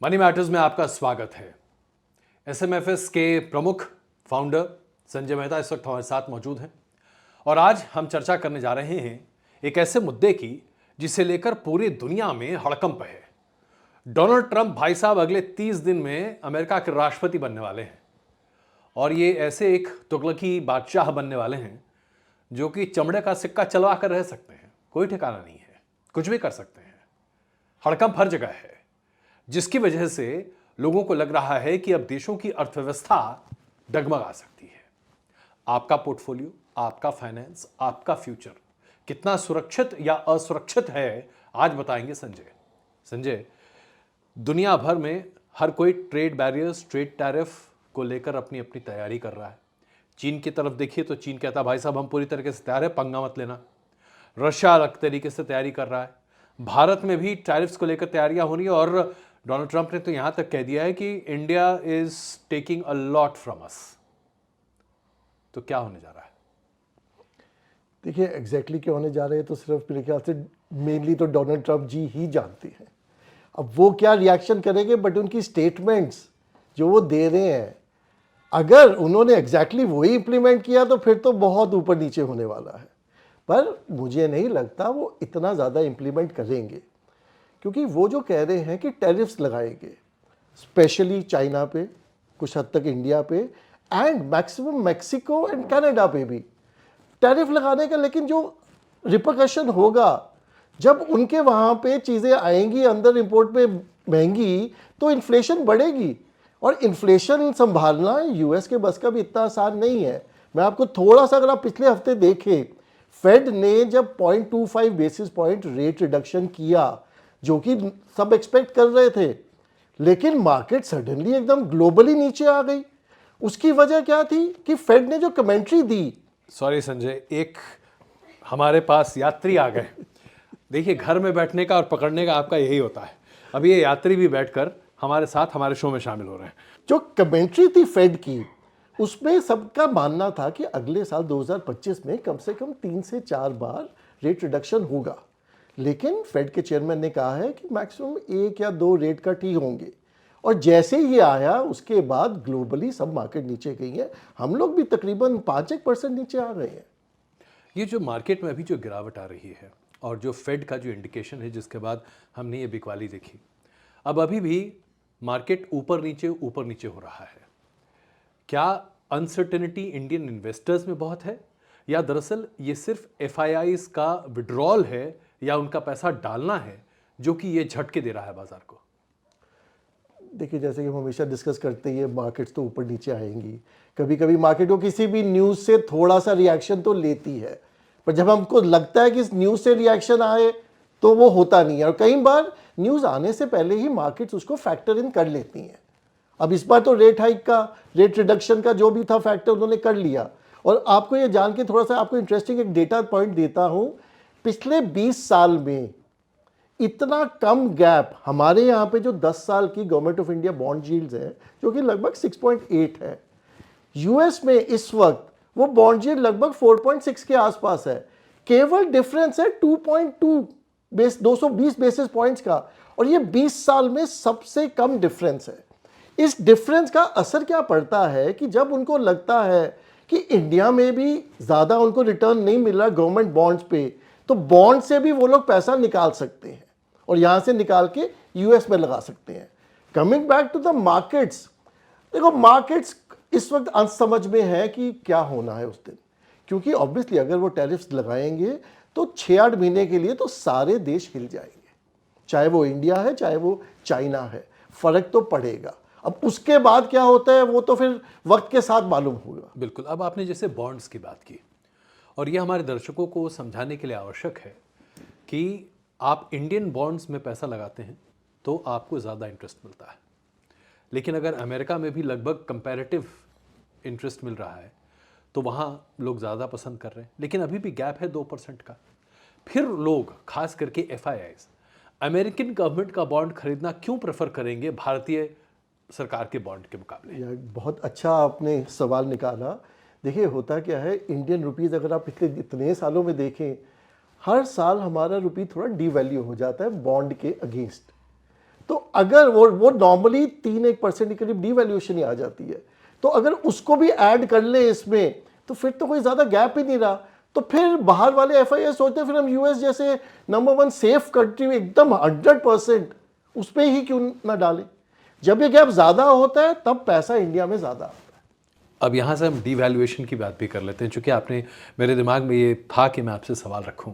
Money matters में आपका स्वागत है। एसएमएफएस के प्रमुख फाउंडर संजय मेहता इस वक्त हमारे साथ मौजूद हैं और आज हम चर्चा करने जा रहे हैं एक ऐसे मुद्दे की जिसे लेकर पूरी दुनिया में हड़कंप है। डोनाल्ड ट्रंप भाई साहब अगले 30 दिन में अमेरिका के राष्ट्रपति बनने वाले हैं और ये ऐसे एक तुगलकी बादशाह बनने वाले हैं जो कि चमड़े का सिक्का चलवा कर रह सकते हैं। कोई ठिकाना नहीं है, कुछ भी कर सकते हैं। हड़कंप हर जगह है, जिसकी वजह से लोगों को लग रहा है कि अब देशों की अर्थव्यवस्था डगमगा सकती है। आपका पोर्टफोलियो, आपका फाइनेंस, आपका फ्यूचर कितना सुरक्षित या असुरक्षित है, आज बताएंगे संजय। दुनिया भर में हर कोई ट्रेड बैरियर्स, ट्रेड टैरिफ को लेकर अपनी अपनी तैयारी कर रहा है। चीन की तरफ देखिए तो चीन कहता है भाई साहब हम पूरी तरीके से तैयार है, पंगा मत लेना। रशिया अलग तरीके से तैयारी कर रहा है। भारत में भी टैरिफ्स को लेकर तैयारियां हो रही है और डोनाल्ड ट्रंप ने तो यहां तक कह दिया है कि India is taking a lot from us. तो क्या होने जा रहा है? देखिए एग्जैक्टली क्या होने जा रहे हैं तो सिर्फ मेरे ख्याल से मेनली तो डोनाल्ड ट्रंप जी ही जानते हैं। अब वो क्या रिएक्शन करेंगे, बट उनकी स्टेटमेंट्स जो वो दे रहे हैं, अगर उन्होंने एग्जैक्टली वही इंप्लीमेंट किया तो फिर तो बहुत ऊपर नीचे होने वाला है। पर मुझे नहीं लगता वो इतना ज़्यादा इंप्लीमेंट करेंगे, क्योंकि वो जो कह रहे हैं कि टैरिफ्स लगाएंगे स्पेशली चाइना पे, कुछ हद तक इंडिया पे and maximum Mexico and Canada पे भी टैरिफ लगाने का, लेकिन जो रिपरकशन होगा जब उनके वहाँ पे चीज़ें आएंगी अंदर इंपोर्ट पे महंगी, तो इन्फ्लेशन बढ़ेगी और इन्फ्लेशन संभालना यूएस के बस का भी इतना आसान नहीं है। मैं आपको थोड़ा सा, अगर आप पिछले हफ्ते देखें, फेड ने जब 0.25 बेसिस पॉइंट रेट रिडक्शन किया, जो कि सब एक्सपेक्ट कर रहे थे, लेकिन मार्केट सडनली एकदम ग्लोबली नीचे आ गई। उसकी वजह क्या थी कि फेड ने जो कमेंट्री दी। सॉरी संजय, एक हमारे पास यात्री आ गए। देखिए, घर में बैठने का और पकड़ने का आपका यही होता है। अब ये यात्री भी बैठकर हमारे साथ हमारे शो में शामिल हो रहे हैं। जो कमेंट्री थी फेड की, उसमें सबका मानना था कि अगले साल 2025 में कम से कम 3 से 4 बार रेट रिडक्शन होगा, लेकिन फेड के चेयरमैन ने कहा है कि मैक्सिमम 1 या 2 रेट कट ही होंगे। और जैसे ये आया उसके बाद ग्लोबली सब मार्केट नीचे गई है। हम लोग भी तकरीबन 5% नीचे आ गए हैं। ये जो मार्केट में अभी जो गिरावट आ रही है और जो फेड का जो इंडिकेशन है, जिसके बाद हमने ये बिकवाली देखी, अब अभी भी मार्केट ऊपर नीचे हो रहा है। क्या अनसर्टेनिटी इंडियन इन्वेस्टर्स में बहुत है, या दरअसल ये सिर्फ एफआईआईज का विड्रॉल है या उनका पैसा डालना है जो कि ये झटके दे रहा है बाजार को? देखिए, जैसे कि हम हमेशा डिस्कस करते हैं, मार्केट्स तो ऊपर नीचे आएंगी। कभी कभी मार्केट को किसी भी न्यूज़ से थोड़ा सा रिएक्शन तो लेती है, पर जब हमको लगता है कि इस न्यूज़ से रिएक्शन आए तो वो होता नहीं है। और कई बार न्यूज़ आने से पहले ही मार्केट्स उसको फैक्टर इन कर लेती हैं। अब इस बार तो रेट हाइक का, रेट रिडक्शन का जो भी था फैक्टर उन्होंने कर लिया। और आपको ये जान के थोड़ा सा आपको इंटरेस्टिंग एक डेटा पॉइंट देता हूँ। पिछले 20 साल में इतना कम गैप हमारे यहाँ पे जो 10 साल की government of India bond yields है, जो कि लगभग 6.8 है, यूएस में इस वक्त वो बॉन्ड यील्ड लगभग 4.6 के आसपास है। केवल डिफरेंस है 220 बेसिस पॉइंट्स का, और ये 20 साल में सबसे कम डिफरेंस है। इस डिफरेंस का असर क्या पड़ता है कि जब उनको लगता है कि इंडिया में भी ज़्यादा उनको रिटर्न नहीं मिल रहा गवर्नमेंट बॉन्ड्स पे, तो बॉन्ड से भी वो लोग पैसा निकाल सकते हैं और यहाँ से निकाल के यूएस में लगा सकते हैं। Coming back to the markets, देखो मार्केट्स इस वक्त असमझ में है कि क्या होना है उस दिन, क्योंकि ऑब्वियसली अगर वो टैरिफ्स लगाएंगे तो 6-8 महीने के लिए तो सारे देश हिल जाएंगे, चाहे वो इंडिया है चाहे वो चाइना है, फर्क तो पड़ेगा। अब उसके बाद क्या होता है वो तो फिर वक्त के साथ मालूम होगा। बिल्कुल। अब आपने जैसे बॉन्ड्स की बात की, और ये हमारे दर्शकों को समझाने के लिए आवश्यक है कि आप इंडियन बॉन्ड्स में पैसा लगाते हैं तो आपको ज़्यादा इंटरेस्ट मिलता है, लेकिन अगर अमेरिका में भी लगभग कंपैरेटिव इंटरेस्ट मिल रहा है तो वहाँ लोग ज़्यादा पसंद कर रहे हैं, लेकिन अभी भी गैप है 2% का। फिर लोग, खास करके एफआईआईज, अमेरिकन गवर्नमेंट का बॉन्ड खरीदना क्यों प्रेफर करेंगे भारतीय सरकार के बॉन्ड के मुकाबले? यार बहुत अच्छा आपने सवाल निकाला। देखिए होता क्या है, इंडियन रुपीज़ अगर आप पिछले इतने सालों में देखें, हर साल हमारा रुपी थोड़ा डिवैल्यू हो जाता है बॉन्ड के अगेंस्ट। तो अगर वो नॉर्मली 3-1% के करीब डीवैल्यूएशन ही आ जाती है, तो अगर उसको भी ऐड कर ले इसमें तो फिर तो कोई ज़्यादा गैप ही नहीं रहा। तो फिर बाहर वाले FIS सोचते हैं फिर हम US जैसे नंबर 1 सेफ कंट्री में एकदम 100% उस पर ही क्यों ना डालें। जब ये गैप ज़्यादा होता है तब पैसा इंडिया में ज़्यादा आता है। अब यहाँ से हम डीवैल्यूएशन की बात भी कर लेते हैं, चूँकि आपने मेरे दिमाग में ये था कि मैं आपसे सवाल रखूं।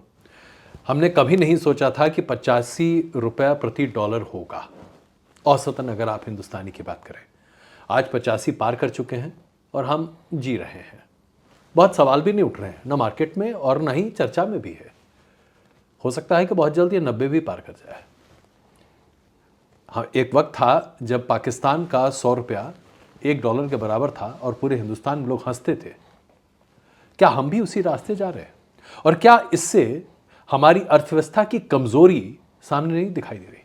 हमने कभी नहीं सोचा था कि 85 रुपया प्रति डॉलर होगा औसतन, अगर आप हिंदुस्तानी की बात करें। आज 85 पार कर चुके हैं और हम जी रहे हैं। बहुत सवाल भी नहीं उठ रहे हैं, ना मार्केट में और ना ही चर्चा में भी है। हो सकता है कि बहुत जल्द ये 90 भी पार कर जाए। हाँ, एक वक्त था जब पाकिस्तान का 100 रुपया $1 के बराबर था और पूरे हिंदुस्तान में लोग हंसते थे। क्या हम भी उसी रास्ते जा रहे हैं? और क्या इससे हमारी अर्थव्यवस्था की कमजोरी सामने नहीं दिखाई दे रही?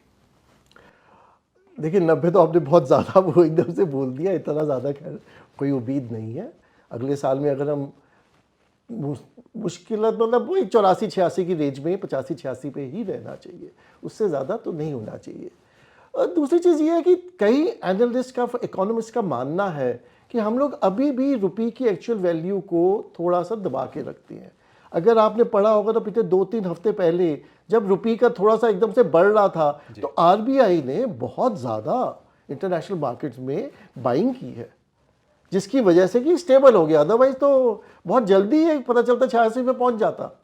देखिए 90 तो आपने बहुत ज़्यादा वो एकदम से बोल दिया, इतना ज़्यादा खैर कोई उम्मीद नहीं है। अगले साल में अगर हम मुश्किल मतलब वही 84-86 की रेंज में 85-86 पे ही रहना चाहिए, उससे ज़्यादा तो नहीं होना चाहिए। और दूसरी चीज़ ये है कि कई एनालिस्ट का, इकोनॉमिस्ट का मानना है कि हम लोग अभी भी रुपये की एक्चुअल वैल्यू को थोड़ा सा दबा के रखते हैं। अगर आपने पढ़ा होगा तो पिछले 2-3 हफ्ते पहले जब रुपये का थोड़ा सा एकदम से बढ़ रहा था तो RBI ने बहुत ज़्यादा इंटरनेशनल मार्केट्स में बाइंग की है, जिसकी वजह से कि स्टेबल हो गया। अदरवाइज तो बहुत जल्दी है पता चलता 86 पे पहुंच जाता।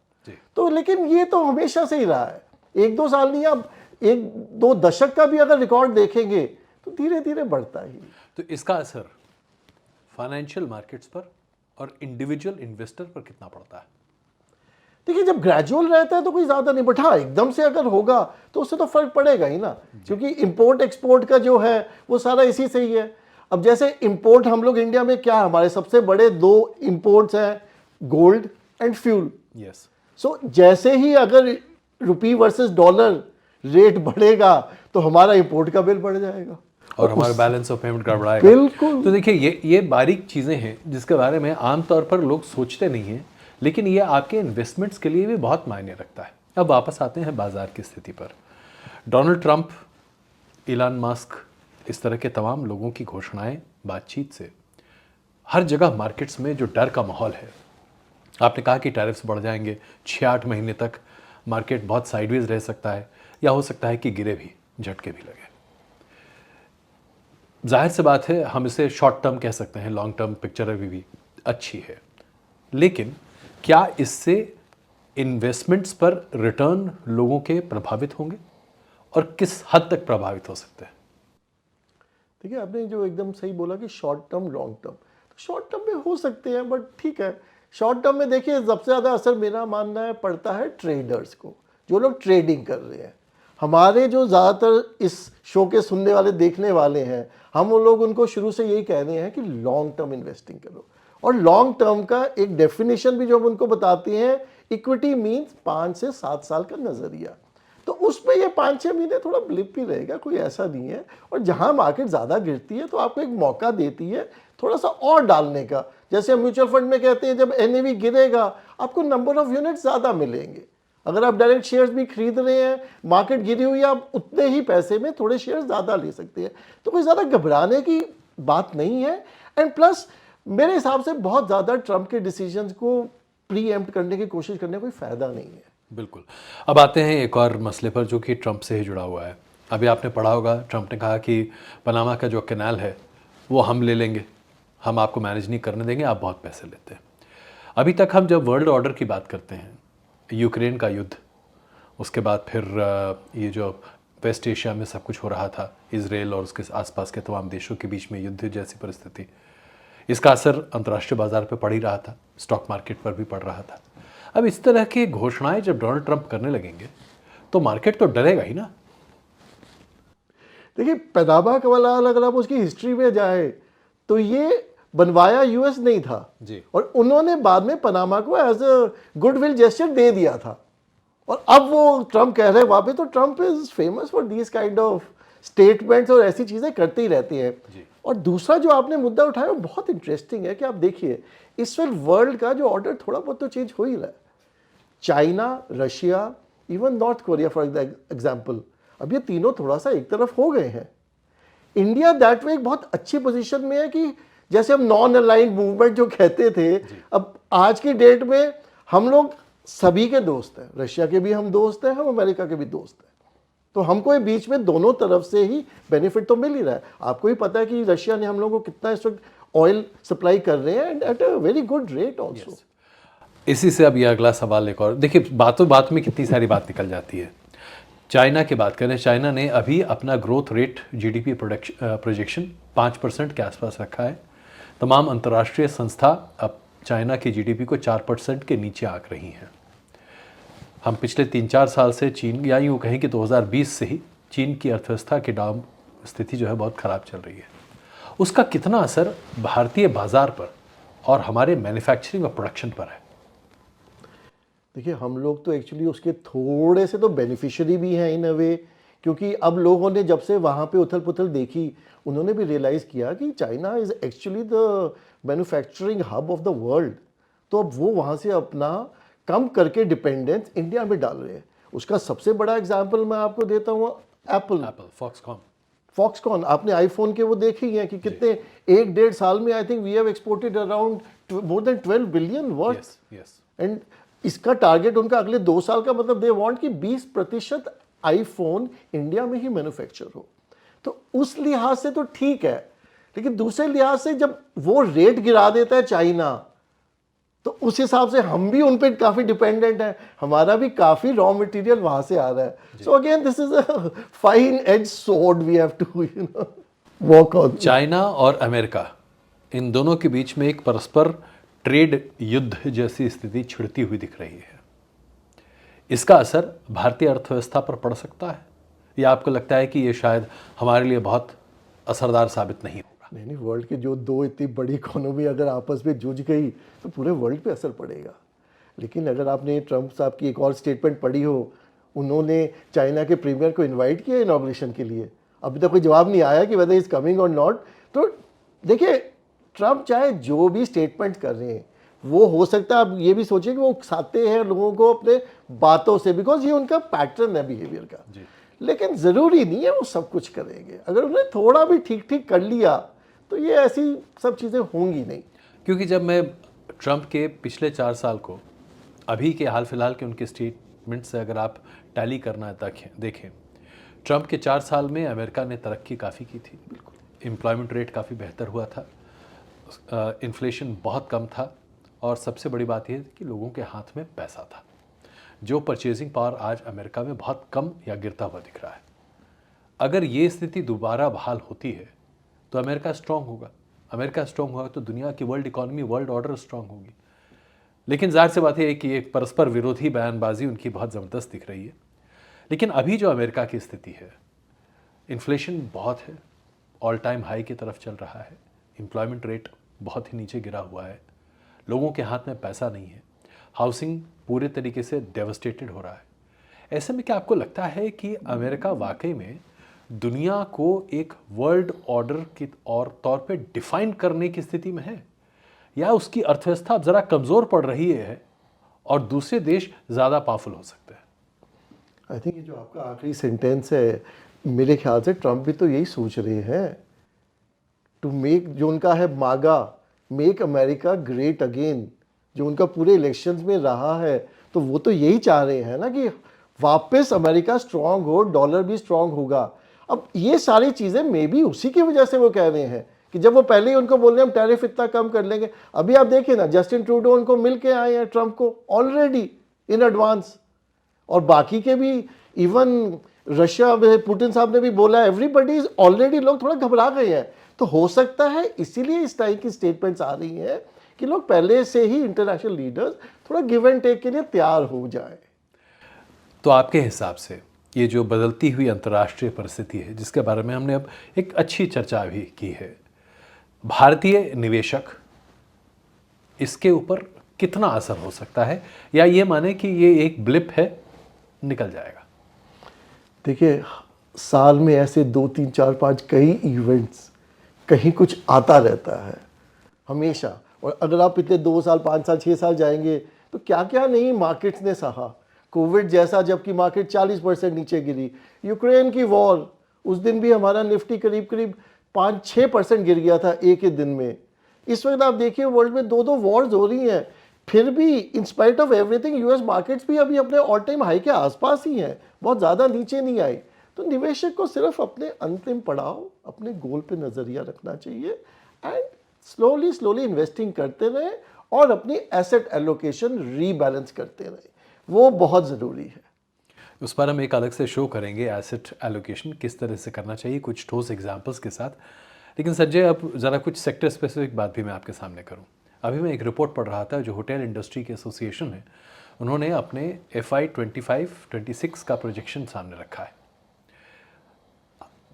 तो लेकिन ये तो हमेशा से ही रहा है, 1-2 साल नहीं, अब 1-2 दशक का भी अगर रिकॉर्ड देखेंगे तो धीरे धीरे बढ़ता ही। तो इसका असर फाइनेंशियल मार्केट्स पर और इंडिविजुअल इन्वेस्टर पर कितना पड़ता है? देखिए जब ग्रेजुअल रहता है तो कोई ज़्यादा नहीं, बट हाँ एकदम से अगर होगा तो उससे तो फर्क पड़ेगा ही ना, क्योंकि इंपोर्ट एक्सपोर्ट का जो है वो सारा इसी से ही है। अब जैसे इंपोर्ट हम लोग इंडिया में क्या है, हमारे सबसे बड़े 2 इंपोर्ट्स हैं, गोल्ड एंड फ्यूल। यस। सो जैसे ही अगर रुपये वर्सेस डॉलर रेट बढ़ेगा तो हमारा इंपोर्ट का बिल बढ़ जाएगा और हमारा बैलेंस ऑफ पेमेंट गड़बड़ाएगा। बिल्कुल। तो देखिए ये बारीक चीज़ें हैं जिसके बारे में आमतौर पर लोग सोचते नहीं हैं, लेकिन ये आपके इन्वेस्टमेंट्स के लिए भी बहुत मायने रखता है। अब वापस आते हैं बाजार की स्थिति पर। डोनाल्ड ट्रंप, इलान मस्क, इस तरह के तमाम लोगों की घोषणाएं, बातचीत से हर जगह मार्केट्स में जो डर का माहौल है, आपने कहा कि टैरिफ्स बढ़ जाएंगे, 6-8 महीने तक मार्केट बहुत साइडवेज रह सकता है या हो सकता है कि गिरे भी, झटके भी लगे। जाहिर सी बात है हम इसे शॉर्ट टर्म कह सकते हैं, लॉन्ग टर्म पिक्चर अभी भी अच्छी है, लेकिन क्या इससे इन्वेस्टमेंट्स पर रिटर्न लोगों के प्रभावित होंगे और किस हद तक प्रभावित हो सकते हैं? देखिए आपने जो एकदम सही बोला कि शॉर्ट टर्म लॉन्ग टर्म, तो शॉर्ट टर्म में हो सकते हैं, बट ठीक है। शॉर्ट टर्म में देखिए सबसे ज़्यादा असर मेरा मानना है पड़ता है ट्रेडर्स को, जो लोग ट्रेडिंग कर रहे हैं। हमारे जो ज़्यादातर इस शो के सुनने वाले, देखने वाले हैं, हम लोग उनको शुरू से यही कह रहे हैं कि लॉन्ग टर्म इन्वेस्टिंग करो। और लॉन्ग टर्म का एक डेफिनेशन भी जो हम उनको बताते हैं, इक्विटी मीन्स 5 से 7 साल का नज़रिया। तो उसमें ये 5-6 महीने थोड़ा ब्लिप ही रहेगा, कोई ऐसा नहीं है। और जहां मार्केट ज़्यादा गिरती है तो आपको एक मौका देती है थोड़ा सा और डालने का। जैसे हम म्यूचुअल फंड में कहते हैं जब NAV गिरेगा आपको नंबर ऑफ यूनिट ज़्यादा मिलेंगे। अगर आप डायरेक्ट शेयर्स भी खरीद रहे हैं, मार्केट गिरी हुई है, आप उतने ही पैसे में थोड़े शेयर्स ज़्यादा ले सकते हैं। तो कोई ज़्यादा घबराने की बात नहीं है। एंड प्लस मेरे हिसाब से बहुत ज़्यादा ट्रंप के डिसीजंस को प्री एम्प्ट करने की कोशिश करने का कोई फ़ायदा नहीं है। बिल्कुल। अब आते हैं एक और मसले पर जो कि ट्रंप से ही जुड़ा हुआ है। अभी आपने पढ़ा होगा, ट्रंप ने कहा कि पनामा का जो कैनाल है वो हम ले लेंगे, हम आपको मैनेज नहीं करने देंगे, आप बहुत पैसे लेते हैं। अभी तक हम जब वर्ल्ड ऑर्डर की बात करते हैं, यूक्रेन का युद्ध, उसके बाद फिर ये जो वेस्ट एशिया में सब कुछ हो रहा था, इजराइल और उसके आसपास के तमाम देशों के बीच में युद्ध जैसी परिस्थिति, इसका असर अंतर्राष्ट्रीय बाजार पर पड़ ही रहा था, स्टॉक मार्केट पर भी पड़ रहा था। अब इस तरह की घोषणाएं जब डोनाल्ड ट्रंप करने लगेंगे तो मार्केट तो डरेगा ही ना। देखिए पनामा का वाला अगर आप उसकी हिस्ट्री में जाए तो ये बनवाया US नहीं था जी। और उन्होंने बाद में पनामा को एज अ गुडविल जेस्चर दे दिया था। और अब वो ट्रंप कह रहे हैं वहाँ पे, तो Trump is famous for this kind of statements और ऐसी चीज़ें करते ही रहती हैं। और दूसरा जो आपने मुद्दा उठाया वो बहुत इंटरेस्टिंग है कि आप देखिए इस वक्त वर्ल्ड का जो ऑर्डर थोड़ा बहुत तो चेंज हो ही रहा है। China, Russia, even north Korea for example, अब ये तीनों थोड़ा सा एक तरफ हो गए हैं। इंडिया दैट वे एक बहुत अच्छी पोजीशन में है कि जैसे हम नॉन अलाइंड मूवमेंट जो कहते थे, अब आज की डेट में हम लोग सभी के दोस्त हैं, रशिया के भी हम दोस्त हैं, हम अमेरिका के भी दोस्त हैं। तो हमको ये बीच में दोनों तरफ से ही बेनिफिट तो मिल ही रहा है। आपको ही पता है कि रशिया ने हम लोगों को कितना इस वक्त ऑयल सप्लाई कर रहे हैं and at a very good rate also. इसी से अब ये अगला सवाल एक और, देखिए बातों बात में कितनी सारी बात निकल जाती है। चाइना की बात करें, चाइना ने अभी अपना ग्रोथ रेट जीडीपी प्रोजेक्शन 5% के आसपास रखा है। तमाम अंतर्राष्ट्रीय संस्था अब चाइना की जीडीपी को 4% के नीचे आंक रही हैं। हम पिछले 3-4 साल से चीन, या यूँ कहें कि 2020 से ही चीन की अर्थव्यवस्था की डाउन स्थिति जो है बहुत ख़राब चल रही है। उसका कितना असर भारतीय बाज़ार पर और हमारे मैन्युफैक्चरिंग और प्रोडक्शन पर है? देखिए, हम लोग तो एक्चुअली उसके थोड़े से तो बेनिफिशियरी भी हैं इन अ वे, क्योंकि अब लोगों ने जब से वहाँ पे उथल पुथल देखी, उन्होंने भी रियलाइज़ किया कि China is actually the manufacturing hub of the world. तो अब वो वहाँ से अपना कम करके डिपेंडेंस इंडिया में डाल रहे हैं। उसका सबसे बड़ा एग्जाम्पल मैं आपको देता हूँ, एप्पल। फॉक्सकॉन, आपने आईफोन के वो देखे ही हैं कि कितने 1-1.5 साल में I think we have exported around more than 12 billion worth. And इसका टारगेट उनका अगले 2 साल का, मतलब दे वांट कि 20% आईफोन इंडिया में ही मैन्युफैक्चर हो। तो उस लिहाज से तो ठीक है, लेकिन दूसरे लिहाज से जब वो रेट गिरा देता है चाइना, तो उस हिसाब से हम भी उन पर काफ़ी डिपेंडेंट है, हमारा भी काफ़ी रॉ मटेरियल वहाँ से आ रहा है। So again this is a fine edge sword we have to walk on. China और अमेरिका, इन दोनों के बीच में एक परस्पर ट्रेड युद्ध जैसी स्थिति छिड़ती हुई दिख रही है। इसका असर भारतीय अर्थव्यवस्था पर पड़ सकता है, या आपको लगता है कि ये शायद हमारे लिए बहुत असरदार साबित नहीं होगा? नहीं, वर्ल्ड के जो दो इतनी बड़ी इकोनॉमी अगर आपस में जूझ गई तो पूरे वर्ल्ड पे असर पड़ेगा। लेकिन अगर आपने ट्रंप साहब की एक और स्टेटमेंट पढ़ी हो, उन्होंने चाइना के प्रीमियर को इनवाइट किया इनॉग्रेशन के लिए, अभी तक कोई जवाब नहीं आया कि वेदर इज कमिंग और नॉट। तो देखिए, ट्रंप चाहे जो भी स्टेटमेंट कर रहे हैं, वो हो सकता है आप ये भी सोचें कि वो उकसाते हैं लोगों को अपने बातों से, बिकॉज ये उनका पैटर्न है बिहेवियर का। लेकिन ज़रूरी नहीं है वो सब कुछ करेंगे। अगर उन्हें थोड़ा भी ठीक ठीक कर लिया तो ये ऐसी सब चीज़ें होंगी नहीं। क्योंकि जब मैं ट्रंप के पिछले 4 साल को अभी के हाल फिलहाल के उनके स्टेटमेंट से अगर आप टैली करना देखें, ट्रंप के 4 साल में अमेरिका ने तरक्की काफ़ी की थी, एम्प्लॉयमेंट रेट काफ़ी बेहतर हुआ था, इन्फ्लेशन बहुत कम था, और सबसे बड़ी बात यह थी कि लोगों के हाथ में पैसा था। जो परचेजिंग पावर आज अमेरिका में बहुत कम या गिरता हुआ दिख रहा है। अगर ये स्थिति दोबारा बहाल होती है तो अमेरिका स्ट्रांग होगा। अमेरिका स्ट्रांग होगा तो दुनिया की world economy, world order strong होगी। लेकिन जाहिर सी बात है कि एक परस्पर विरोधी बयानबाजी उनकी बहुत ज़बरदस्त दिख रही है। लेकिन अभी जो अमेरिका की स्थिति है, इन्फ्लेशन बहुत है, ऑल टाइम हाई की तरफ चल रहा है, एम्प्लॉयमेंट रेट बहुत ही नीचे गिरा हुआ है, लोगों के हाथ में पैसा नहीं है, हाउसिंग पूरे तरीके से डेवस्टेटेड हो रहा है। ऐसे में क्या आपको लगता है कि अमेरिका वाकई में दुनिया को एक वर्ल्ड ऑर्डर के तौर पे डिफाइन करने की स्थिति में है, या उसकी अर्थव्यवस्था अब ज़रा कमज़ोर पड़ रही है और दूसरे देश ज़्यादा पावरफुल हो सकते हैं? आई थिंक ये जो आपका आखिरी सेंटेंस है, मेरे ख्याल से ट्रंप भी तो यही सोच रहे हैं, टू मेक, जो उनका है मागा, मेक अमेरिका ग्रेट अगेन, जो उनका पूरे इलेक्शंस में रहा है, तो वो तो यही चाह रहे हैं ना कि वापस अमेरिका स्ट्रांग हो, डॉलर भी स्ट्रांग होगा। अब ये सारी चीज़ें मे बी उसी की वजह से वो कह रहे हैं कि जब वो पहले ही उनको बोल रहे हैं हम टैरिफ इतना कम कर लेंगे, अभी आप देखिए ना, जस्टिन ट्रूडो उनको मिल के आए हैं ट्रंप को ऑलरेडी इन एडवांस, और बाकी के भी, इवन रशिया में पुतिन साहब ने भी बोला, एवरीबडी इज ऑलरेडी, लोग थोड़ा घबरा गए हैं। तो हो सकता है इसीलिए इस टाइप की स्टेटमेंट्स आ रही हैं कि लोग पहले से ही, इंटरनेशनल लीडर्स थोड़ा गिव एंड टेक के लिए तैयार हो जाए। तो आपके हिसाब से ये जो बदलती हुई अंतर्राष्ट्रीय परिस्थिति है, जिसके बारे में हमने अब एक अच्छी चर्चा भी की है, भारतीय निवेशक इसके ऊपर कितना असर हो सकता है, या ये माने कि ये एक ब्लिप है, निकल जाएगा? देखिए, साल में ऐसे 2, 3, 4, 5 कई इवेंट्स, कहीं कुछ आता रहता है हमेशा। और अगर आप पिछले 2 साल, 5 साल, 6 साल जाएंगे तो क्या क्या नहीं मार्केट्स ने सहा। कोविड जैसा, जबकि मार्केट 40% नीचे गिरी, यूक्रेन की वॉर, उस दिन भी हमारा निफ्टी करीब करीब 5-6% गिर गया था एक ही दिन में। इस वक्त आप देखिए वर्ल्ड में 2-2 वॉर्स हो रही हैं, फिर भी in spite of everything US markets भी अभी अपने ऑल टाइम हाई के आसपास ही हैं, बहुत ज़्यादा नीचे नहीं आई। तो निवेशक को सिर्फ अपने अंतिम पड़ाव, अपने गोल पे नज़रिया रखना चाहिए एंड स्लोली स्लोली इन्वेस्टिंग करते रहें और अपनी एसेट एलोकेशन रीबैलेंस करते रहें, वो बहुत ज़रूरी है। उस पर हम एक अलग से शो करेंगे, एसेट एलोकेशन किस तरह से करना चाहिए, कुछ ठोस एग्जांपल्स के साथ। लेकिन संजय, अब ज़रा कुछ सेक्टर स्पेसिफिक बात भी मैं आपके सामने करूं। अभी मैं एक रिपोर्ट पढ़ रहा था, जो होटल इंडस्ट्री के एसोसिएशन है, उन्होंने अपने FY 25-26 का प्रोजेक्शन सामने रखा है।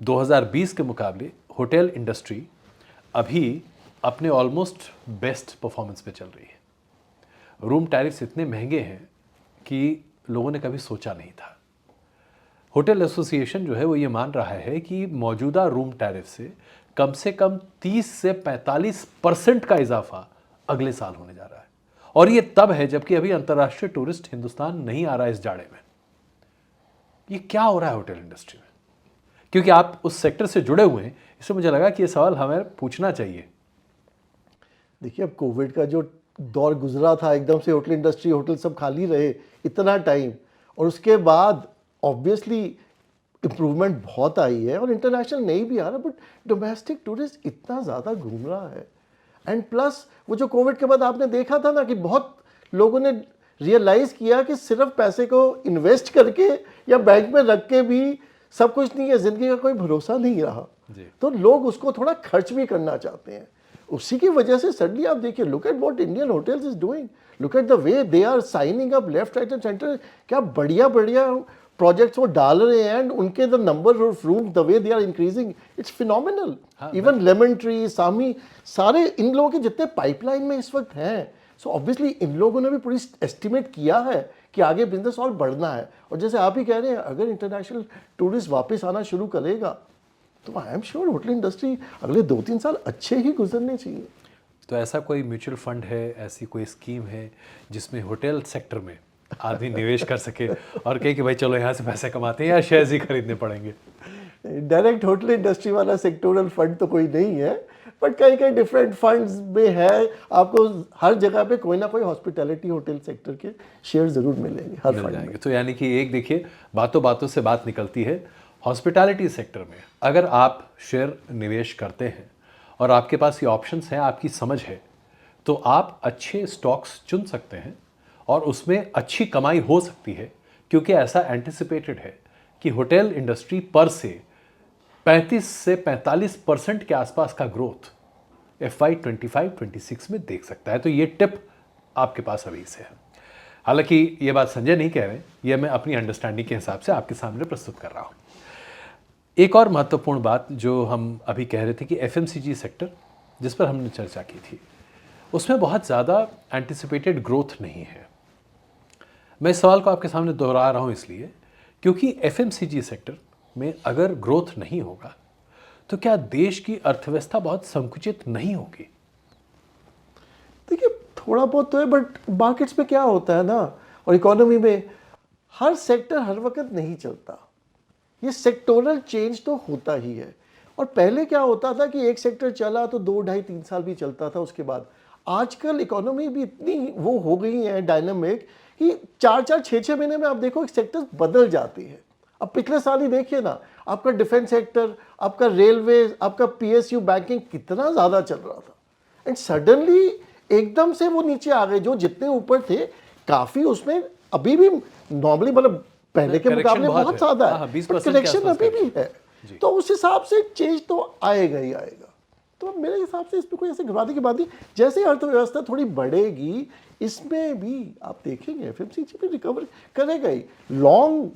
2020 के मुकाबले होटल इंडस्ट्री अभी अपने ऑलमोस्ट बेस्ट परफॉर्मेंस पे चल रही है। रूम टैरिफ्स इतने महंगे हैं कि लोगों ने कभी सोचा नहीं था। होटल एसोसिएशन जो है वो ये मान रहा है कि मौजूदा रूम टैरिफ से कम 30 से 45% का इजाफा अगले साल होने जा रहा है। और ये तब है जबकि अभी अंतर्राष्ट्रीय टूरिस्ट हिंदुस्तान नहीं आ रहा है इस जाड़े में। ये क्या हो रहा है होटल इंडस्ट्री में? क्योंकि आप उस सेक्टर से जुड़े हुए हैं, इससे मुझे लगा कि ये सवाल हमें पूछना चाहिए। देखिए, अब कोविड का जो दौर गुजरा था, एकदम से होटल इंडस्ट्री, होटल सब खाली रहे इतना टाइम, और उसके बाद ऑब्वियसली इम्प्रूवमेंट बहुत आई है और इंटरनेशनल नहीं भी आ रहा, बट डोमेस्टिक टूरिस्ट इतना ज़्यादा घूम रहा है। एंड प्लस वो जो कोविड के बाद आपने देखा था ना कि बहुत लोगों ने रियलाइज़ किया कि सिर्फ पैसे को इन्वेस्ट करके या बैंक में रख के भी सब कुछ नहीं है, ज़िंदगी का कोई भरोसा नहीं रहा। तो लोग उसको थोड़ा खर्च भी करना चाहते हैं। उसी की वजह से सडनली आप देखिए, look at what Indian Hotels is doing, look at the way they are signing up left right and centre. क्या बढ़िया बढ़िया प्रोजेक्ट्स वो डाल रहे हैं एंड उनके the number of room, the way they are increasing, it's phenomenal. Even lemon tree, सामी, सारे इन लोगों के जितने पाइपलाइन में इस वक्त हैं, सो ऑब्वियसली इन लोगों ने भी पूरी एस्टिमेट किया है कि आगे बिजनेस और बढ़ना है। और जैसे आप ही कह रहे हैं, अगर इंटरनेशनल टूरिस्ट वापस आना शुरू करेगा तो I am sure hotel industry अगले 2-3 साल अच्छे ही गुजरने चाहिए। तो ऐसा कोई म्यूचुअल फंड है, ऐसी कोई स्कीम है जिसमें होटल सेक्टर में आदमी निवेश कर सके और कहे कि भाई चलो यहाँ से पैसे कमाते हैं, या शेयर्स ही खरीदने पड़ेंगे? डायरेक्ट होटल इंडस्ट्री वाला सेक्टोरल फंड तो कोई नहीं है, बट कई कई डिफरेंट फंड्स में है। आपको हर जगह पे कोई ना कोई हॉस्पिटैलिटी होटल सेक्टर के शेयर जरूर मिलेंगे हर फंड में। तो यानी कि एक देखिए, बातों बातों से बात निकलती है। हॉस्पिटैलिटी सेक्टर में अगर आप शेयर निवेश करते हैं और आपके पास ये ऑप्शंस हैं, आपकी समझ है, तो आप अच्छे स्टॉक्स चुन सकते हैं और उसमें अच्छी कमाई हो सकती है। क्योंकि ऐसा एंटिसिपेटेड है कि होटल इंडस्ट्री पर से 35 से 45% के आसपास का ग्रोथ FY 25-26 में देख सकता है। तो ये टिप आपके पास अभी से है। हालांकि ये बात संजय नहीं कह रहे, ये मैं अपनी अंडरस्टैंडिंग के हिसाब से आपके सामने प्रस्तुत कर रहा हूँ। एक और महत्वपूर्ण बात जो हम अभी कह रहे थे कि FMCG सेक्टर, जिस पर हमने चर्चा की थी, उसमें बहुत ज़्यादा एंटिसिपेटेड ग्रोथ नहीं है। मैं इस सवाल को आपके सामने दोहरा रहा हूँ इसलिए क्योंकि FMCG सेक्टर में अगर ग्रोथ नहीं होगा तो क्या देश की अर्थव्यवस्था बहुत संकुचित नहीं होगी? देखिए, थोड़ा बहुत तो है, बट मार्केट्स में क्या होता है ना, और इकोनॉमी में हर सेक्टर हर वक्त नहीं चलता। ये सेक्टोरल चेंज तो होता ही है। और पहले क्या होता था कि एक सेक्टर चला तो 2, 2.5, 3 साल भी चलता था। उसके बाद आजकल इकोनॉमी भी इतनी वो हो गई है डायनामिक कि 4-4, 6-6 महीने में आप देखो एक सेक्टर बदल जाती है। अब पिछले साल ही देखिए ना, आपका डिफेंस सेक्टर, आपका रेलवे, आपका PSU बैंकिंग कितना ज़्यादा चल रहा था, एंड सडनली एकदम से वो नीचे आ गए। जो जितने ऊपर थे काफ़ी, उसमें अभी भी नॉर्मली मतलब पहले के मुकाबले बहुत ज़्यादा है, बट करेक्शन अभी भी है। तो उस हिसाब से चेंज तो आएगा ही आएगा। तो मेरे हिसाब से इसमें कोई ऐसे घबराने की बात नहीं। जैसे अर्थव्यवस्था थोड़ी बढ़ेगी, इसमें भी आप देखेंगे FMCG भी रिकवर करेगा ही। लॉन्ग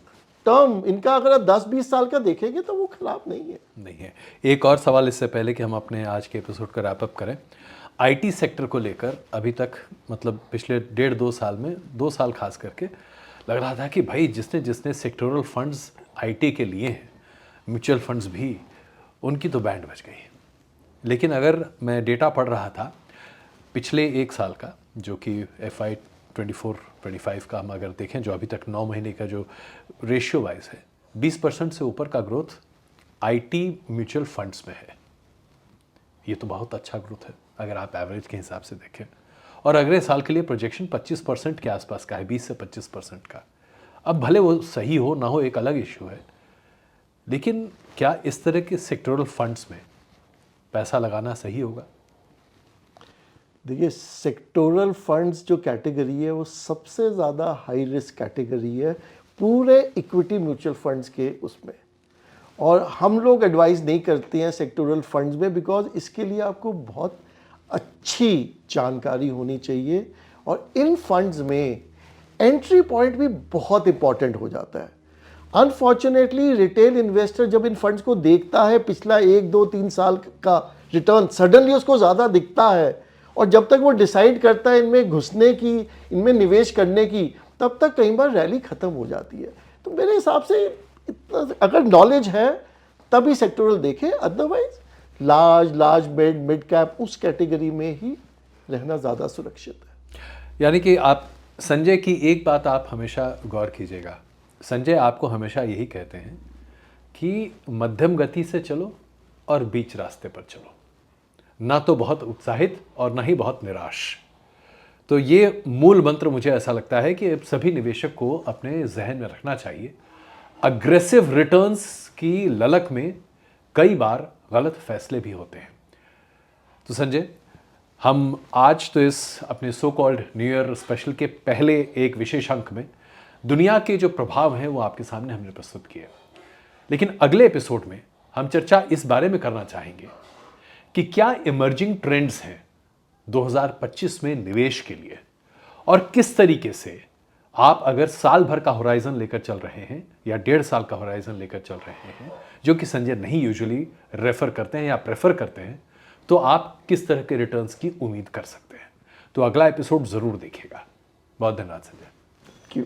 टर्म इनका अगर आप 10-20 साल का देखेंगे तो वो खराब नहीं है। एक और सवाल इससे पहले कि हम अपने आज के एपिसोड का रैप अप करें। IT सेक्टर को लेकर अभी तक, मतलब पिछले 1.5-2 साल में, 2 साल खास करके लग रहा था कि भाई जिसने जिसने सेक्टोरल फंड्स IT के लिए हैं, म्यूचुअल फंड्स भी, उनकी तो बैंड बज गई। लेकिन अगर मैं डेटा पढ़ रहा था पिछले 1 साल का, जो कि FY 24-25 का हम अगर देखें, जो अभी तक 9 महीने का जो रेशियो वाइज है, 20% से ऊपर का ग्रोथ आईटी म्यूचुअल फंड्स में है। ये तो बहुत अच्छा ग्रोथ है अगर आप एवरेज के हिसाब से देखें। और अगले साल के लिए प्रोजेक्शन 25% के आसपास का है, 20 से 25% का। अब भले वो सही हो ना हो, एक अलग इशू है, लेकिन क्या इस तरह के सेक्टोरल फंड्स में पैसा लगाना सही होगा? देखिए, सेक्टोरल फंड्स जो कैटेगरी है वो सबसे ज़्यादा हाई रिस्क कैटेगरी है पूरे इक्विटी म्यूचुअल फंड्स के उसमें, और हम लोग एडवाइस नहीं करते हैं सेक्टोरल फंड्स में, बिकॉज इसके लिए आपको बहुत अच्छी जानकारी होनी चाहिए, और इन फंड्स में एंट्री पॉइंट भी बहुत इंपॉर्टेंट हो जाता है। अनफॉर्चुनेटली रिटेल इन्वेस्टर जब इन फंड्स को देखता है, पिछला 1-2-3 साल का रिटर्न सडनली उसको ज़्यादा दिखता है, और जब तक वो डिसाइड करता है इनमें घुसने की, इनमें निवेश करने की, तब तक कई बार रैली ख़त्म हो जाती है। तो मेरे हिसाब से इतना अगर नॉलेज है तभी सेक्टोरल देखें, अदरवाइज लार्ज मिड कैप उस कैटेगरी में ही रहना ज़्यादा सुरक्षित है। यानी कि आप संजय की एक बात आप हमेशा गौर कीजिएगा, संजय आपको हमेशा यही कहते हैं कि मध्यम गति से चलो और बीच रास्ते पर चलो, ना तो बहुत उत्साहित और ना ही बहुत निराश। तो ये मूल मंत्र मुझे ऐसा लगता है कि सभी निवेशक को अपने जहन में रखना चाहिए। अग्रेसिव रिटर्न्स की ललक में कई बार गलत फैसले भी होते हैं। तो संजय, हम आज तो इस अपने so called new year special के पहले एक विशेष अंक में दुनिया के जो प्रभाव हैं वो आपके सामने हमने प्रस्तुत किए, लेकिन अगले एपिसोड में हम चर्चा इस बारे में करना चाहेंगे कि क्या इमर्जिंग ट्रेंड्स हैं 2025 में निवेश के लिए, और किस तरीके से आप अगर साल भर का होराइजन लेकर चल रहे हैं या 1.5 साल का होराइजन लेकर चल रहे हैं, जो कि संजय नहीं यूजुअली रेफर करते हैं या प्रेफर करते हैं, तो आप किस तरह के रिटर्न्स की उम्मीद कर सकते हैं। तो अगला एपिसोड जरूर देखिएगा। बहुत धन्यवाद संजय। Thank you.